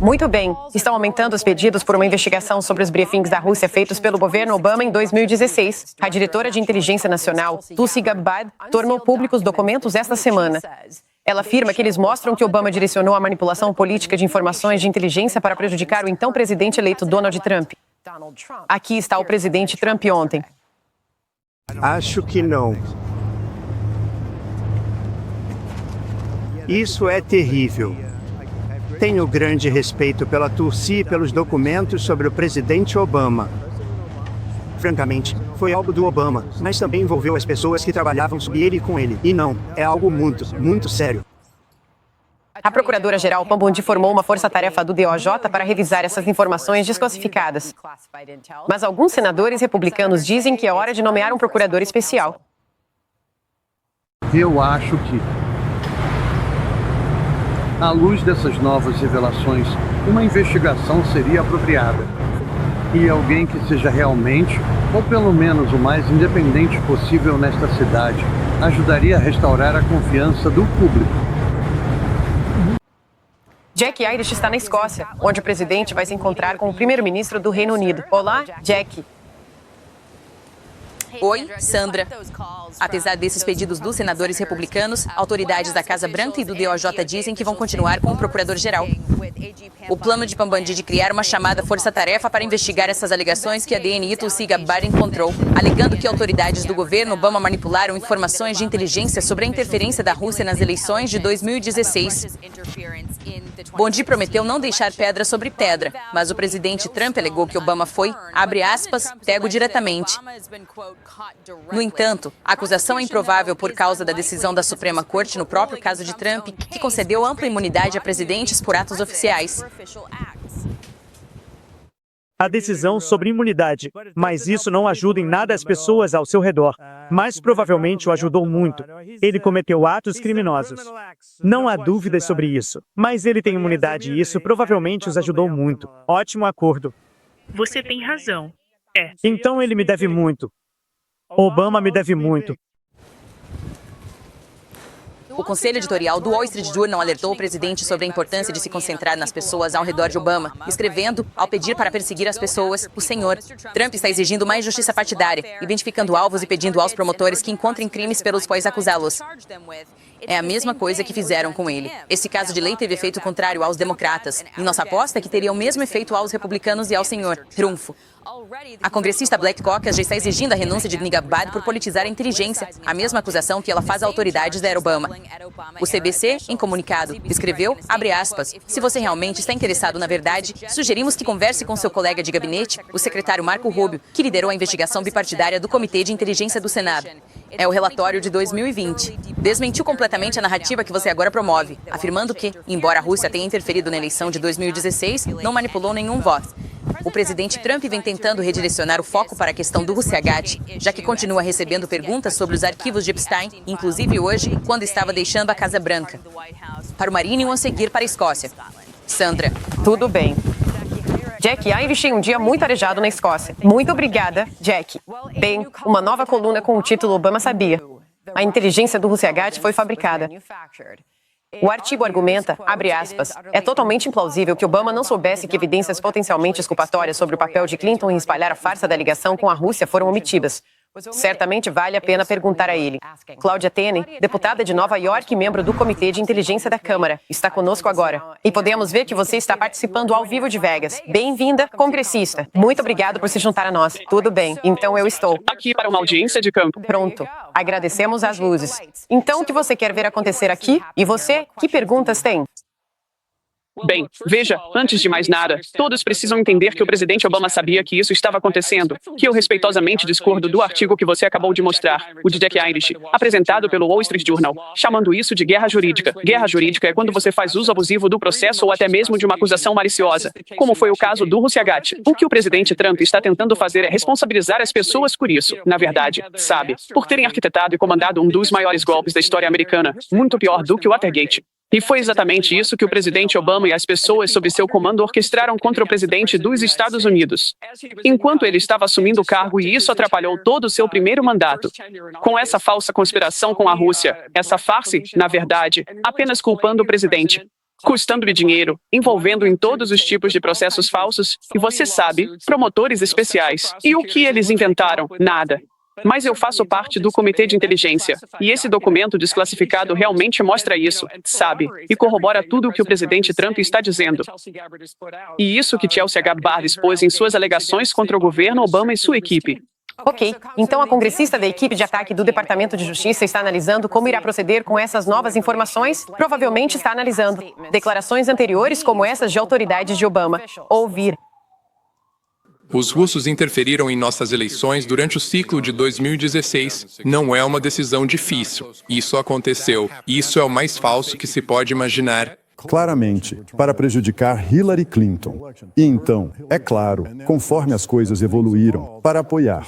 Muito bem. Estão aumentando os pedidos por uma investigação sobre os briefings da Rússia feitos pelo governo Obama em 2016. A diretora de Inteligência Nacional, Tulsi Gabbard, tornou públicos documentos esta semana. Ela afirma que eles mostram que Obama direcionou a manipulação política de informações de inteligência para prejudicar o então presidente eleito Donald Trump. Aqui está o presidente Trump ontem. Acho que não. Isso é terrível. Tenho grande respeito pela Tulsi e pelos documentos sobre o presidente Obama. Francamente, foi algo do Obama, mas também envolveu as pessoas que trabalhavam sob ele e com ele. E não, é algo muito, muito sério. A procuradora-geral Pam Bondi formou uma força-tarefa do DOJ para revisar essas informações desclassificadas. Mas alguns senadores republicanos dizem que é hora de nomear um procurador especial. Eu acho que, à luz dessas novas revelações, uma investigação seria apropriada. E alguém que seja realmente, ou pelo menos o mais independente possível nesta cidade, ajudaria a restaurar a confiança do público. Jack Irish está na Escócia, onde o presidente vai se encontrar com o primeiro-ministro do Reino Unido. Olá, Jack. Oi, Sandra. Apesar desses pedidos dos senadores republicanos, autoridades da Casa Branca e do DOJ dizem que vão continuar com o procurador-geral. O plano de Pam Bondi de criar uma chamada força-tarefa para investigar essas alegações que a DNI Tulsi Gabbard encontrou, alegando que autoridades do governo Obama manipularam informações de inteligência sobre a interferência da Rússia nas eleições de 2016. Bondi prometeu não deixar pedra sobre pedra, mas o presidente Trump alegou que Obama foi, abre aspas, pego diretamente. No entanto, a acusação é improvável por causa da decisão da Suprema Corte no próprio caso de Trump, que concedeu ampla imunidade a presidentes por atos oficiais. A decisão sobre imunidade, mas isso não ajuda em nada as pessoas ao seu redor. Mas provavelmente o ajudou muito. Ele cometeu atos criminosos. Não há dúvidas sobre isso. Mas ele tem imunidade e isso provavelmente os ajudou muito. Ótimo acordo. Você tem razão. Então ele me deve muito. Obama me deve muito. O conselho editorial do Wall Street Journal alertou o presidente sobre a importância de se concentrar nas pessoas ao redor de Obama, escrevendo, ao pedir para perseguir as pessoas, o senhor. Trump está exigindo mais justiça partidária, identificando alvos e pedindo aos promotores que encontrem crimes pelos quais acusá-los. É a mesma coisa que fizeram com ele. Esse caso de lei teve efeito contrário aos democratas, e nossa aposta é que teria o mesmo efeito aos republicanos e ao senhor. Trunfo. A congressista Black Caucus já está exigindo a renúncia de Gabbard por politizar a inteligência, a mesma acusação que ela faz a autoridades da era Obama. O CBC, em comunicado, escreveu, abre aspas, se você realmente está interessado na verdade, sugerimos que converse com seu colega de gabinete, o secretário Marco Rubio, que liderou a investigação bipartidária do Comitê de Inteligência do Senado. É o relatório de 2020. Desmentiu completamente a narrativa que você agora promove, afirmando que, embora a Rússia tenha interferido na eleição de 2016, não manipulou nenhum voto. O presidente Trump vem tentando redirecionar o foco para a questão do Russiagate, já que continua recebendo perguntas sobre os arquivos de Epstein, inclusive hoje, quando estava deixando a Casa Branca. Para o Marinho, a seguir para a Escócia. Sandra. Tudo bem. Jack Irish em um dia muito arejado na Escócia. Muito obrigada, Jack. Bem, uma nova coluna com o título Obama Sabia. A inteligência do Russiagate foi fabricada. O artigo argumenta, abre aspas, é totalmente implausível que Obama não soubesse que evidências potencialmente exculpatórias sobre o papel de Clinton em espalhar a farsa da ligação com a Rússia foram omitidas. Certamente vale a pena perguntar a ele. Cláudia Tenney, deputada de Nova York e membro do Comitê de Inteligência da Câmara, está conosco agora. E podemos ver que você está participando ao vivo de Vegas. Bem-vinda, congressista. Muito obrigado por se juntar a nós. Tudo bem, então eu estou aqui para uma audiência de campo. Pronto. Agradecemos as luzes. Então, o que você quer ver acontecer aqui? E você, que perguntas tem? Bem, veja, antes de mais nada, todos precisam entender que o presidente Obama sabia que isso estava acontecendo, que eu respeitosamente discordo do artigo que você acabou de mostrar, o de Jack Irish, apresentado pelo Wall Street Journal, chamando isso de guerra jurídica. Guerra jurídica é quando você faz uso abusivo do processo ou até mesmo de uma acusação maliciosa, como foi o caso do Russiagate. O que o presidente Trump está tentando fazer é responsabilizar as pessoas por isso, na verdade, sabe, por terem arquitetado e comandado um dos maiores golpes da história americana, muito pior do que o Watergate. E foi exatamente isso que o presidente Obama e as pessoas sob seu comando orquestraram contra o presidente dos Estados Unidos, enquanto ele estava assumindo o cargo, e isso atrapalhou todo o seu primeiro mandato. Com essa falsa conspiração com a Rússia, essa farsa, na verdade, apenas culpando o presidente. custando-lhe dinheiro, envolvendo em todos os tipos de processos falsos, e você sabe, promotores especiais. E o que eles inventaram? Nada. Mas eu faço parte do Comitê de Inteligência, e esse documento desclassificado realmente mostra isso, sabe? E corrobora tudo o que o presidente Trump está dizendo. E isso que Chelsea Gabbard expôs em suas alegações contra o governo Obama e sua equipe. Ok, então a congressista da equipe de ataque do Departamento de Justiça está analisando como irá proceder com essas novas informações? Provavelmente está analisando declarações anteriores como essas de autoridades de Obama. Ouvir. Os russos interferiram em nossas eleições durante o ciclo de 2016. Não é uma decisão difícil. Isso aconteceu. Isso é o mais falso que se pode imaginar. Claramente, para prejudicar Hillary Clinton. E então, é claro, conforme as coisas evoluíram, para apoiar.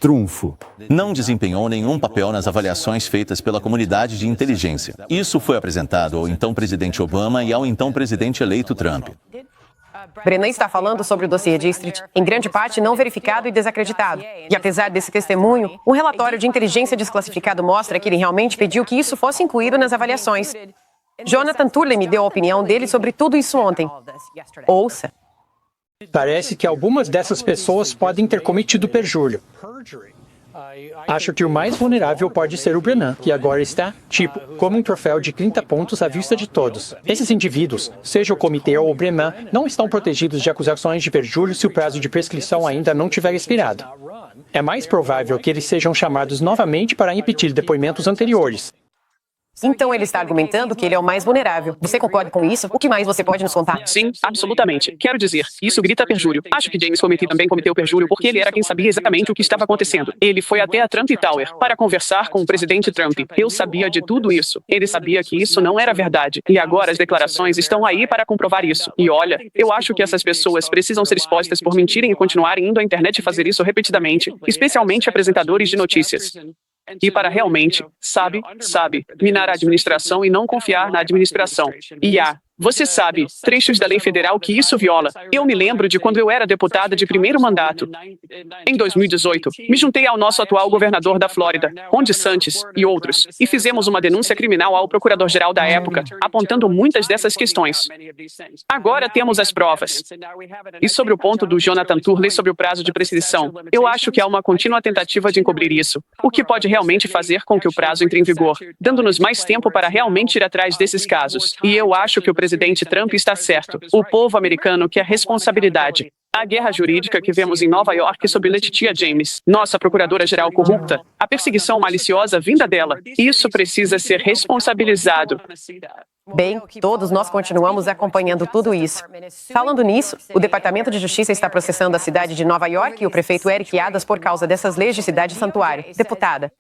Trunfo. Não desempenhou nenhum papel nas avaliações feitas pela comunidade de inteligência. Isso foi apresentado ao então presidente Obama e ao então presidente eleito Trump. Brennan está falando sobre o dossiê District, em grande parte não verificado e desacreditado. E apesar desse testemunho, um relatório de inteligência desclassificado mostra que ele realmente pediu que isso fosse incluído nas avaliações. Jonathan Turley me deu a opinião dele sobre tudo isso ontem. Ouça. Parece que algumas dessas pessoas podem ter cometido perjúrio. Acho que o mais vulnerável pode ser o Brennan, que agora está, como um troféu de 30 pontos à vista de todos. Esses indivíduos, seja o comitê ou o Brennan, não estão protegidos de acusações de perjúrio se o prazo de prescrição ainda não tiver expirado. É mais provável que eles sejam chamados novamente para impedir depoimentos anteriores. Então ele está argumentando que ele é o mais vulnerável. Você concorda com isso? O que mais você pode nos contar? Sim, absolutamente. Quero dizer, isso grita perjúrio. Acho que James Comey também cometeu perjúrio porque ele era quem sabia exatamente o que estava acontecendo. Ele foi até a Trump Tower para conversar com o presidente Trump. Eu sabia de tudo isso. Ele sabia que isso não era verdade. E agora as declarações estão aí para comprovar isso. E olha, eu acho que essas pessoas precisam ser expostas por mentirem e continuarem indo à internet e fazer isso repetidamente, especialmente apresentadores de notícias. E para realmente, minar a administração e não confiar na administração. Você sabe, trechos da lei federal que isso viola. Eu me lembro de quando eu era deputada de primeiro mandato. Em 2018, me juntei ao nosso atual governador da Flórida, Ron DeSantis, e outros, e fizemos uma denúncia criminal ao procurador-geral da época, apontando muitas dessas questões. Agora temos as provas. E sobre o ponto do Jonathan Turley sobre o prazo de prescrição, eu acho que há uma contínua tentativa de encobrir isso, o que pode realmente fazer com que o prazo entre em vigor, dando-nos mais tempo para realmente ir atrás desses casos. E eu acho que o presidente Trump está certo. O povo americano quer responsabilidade. A guerra jurídica que vemos em Nova York sobre Letitia James, nossa procuradora-geral corrupta, a perseguição maliciosa vinda dela, isso precisa ser responsabilizado. Bem, todos nós continuamos acompanhando tudo isso. Falando nisso, o Departamento de Justiça está processando a cidade de Nova York e o prefeito Eric Adams por causa dessas leis de cidade santuário. Deputada,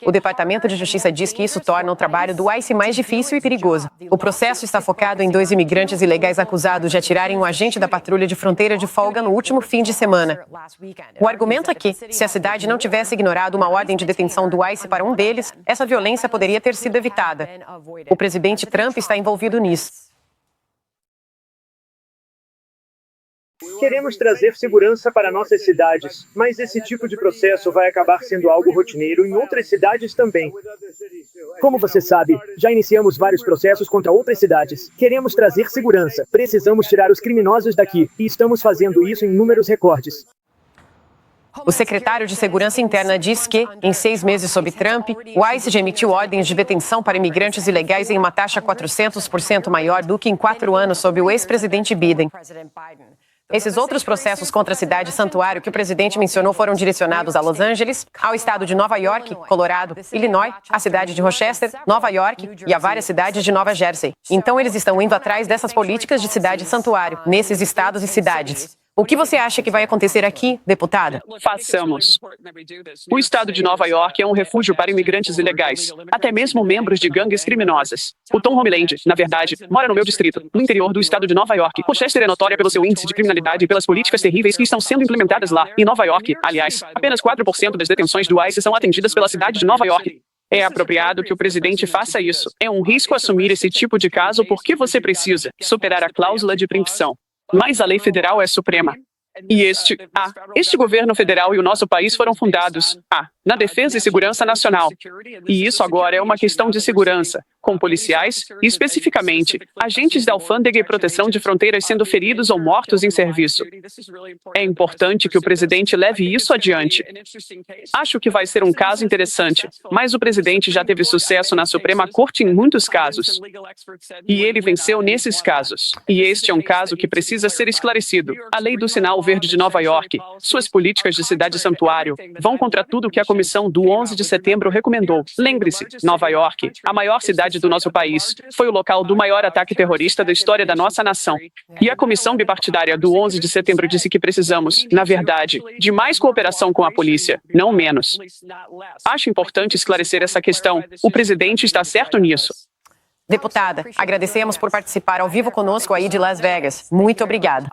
o Departamento de Justiça diz que isso torna o trabalho do ICE mais difícil e perigoso. O processo está focado em 2 imigrantes ilegais acusados de atirarem um agente da patrulha de fronteira de folga no último fim de semana. O argumento é que, se a cidade não tivesse ignorado uma ordem de detenção do ICE para um deles, essa violência poderia ter sido evitada. O presidente Trump está envolvido nisso. Queremos trazer segurança para nossas cidades, mas esse tipo de processo vai acabar sendo algo rotineiro em outras cidades também. Como você sabe, já iniciamos vários processos contra outras cidades. Queremos trazer segurança, precisamos tirar os criminosos daqui, e estamos fazendo isso em números recordes. O secretário de Segurança Interna diz que, em 6 meses sob Trump, o ICE já emitiu ordens de detenção para imigrantes ilegais em uma taxa 400% maior do que em 4 anos sob o ex-presidente Biden. Esses outros processos contra a cidade santuário que o presidente mencionou foram direcionados a Los Angeles, ao estado de Nova York, Colorado, Illinois, a cidade de Rochester, Nova York e a várias cidades de Nova Jersey. Então eles estão indo atrás dessas políticas de cidade santuário, nesses estados e cidades. O que você acha que vai acontecer aqui, deputada? Façamos. O estado de Nova York é um refúgio para imigrantes ilegais, até mesmo membros de gangues criminosas. O Tom Homeland, na verdade, mora no meu distrito, no interior do estado de Nova York. Rochester é notória pelo seu índice de criminalidade e pelas políticas terríveis que estão sendo implementadas lá. Em Nova York, aliás, apenas 4% das detenções do ICE são atendidas pela cidade de Nova York. É apropriado que o presidente faça isso. É um risco assumir esse tipo de caso porque você precisa superar a cláusula de preempção. Mas a lei federal é suprema. E este governo federal e o nosso país foram fundados, na defesa e segurança nacional. E isso agora é uma questão de segurança. com policiais e, especificamente, agentes da alfândega e proteção de fronteiras sendo feridos ou mortos em serviço. É importante que o presidente leve isso adiante. Acho que vai ser um caso interessante, mas o presidente já teve sucesso na Suprema Corte em muitos casos. E ele venceu nesses casos. E este é um caso que precisa ser esclarecido. A lei do Sinal Verde de Nova York, suas políticas de cidade santuário, vão contra tudo que a comissão do 11 de setembro recomendou. Lembre-se, Nova York, a maior cidade do nosso país, foi o local do maior ataque terrorista da história da nossa nação. E a comissão bipartidária do 11 de setembro disse que precisamos, na verdade, de mais cooperação com a polícia, não menos. Acho importante esclarecer essa questão. O presidente está certo nisso. Deputada, agradecemos por participar ao vivo conosco aí de Las Vegas. Muito obrigada.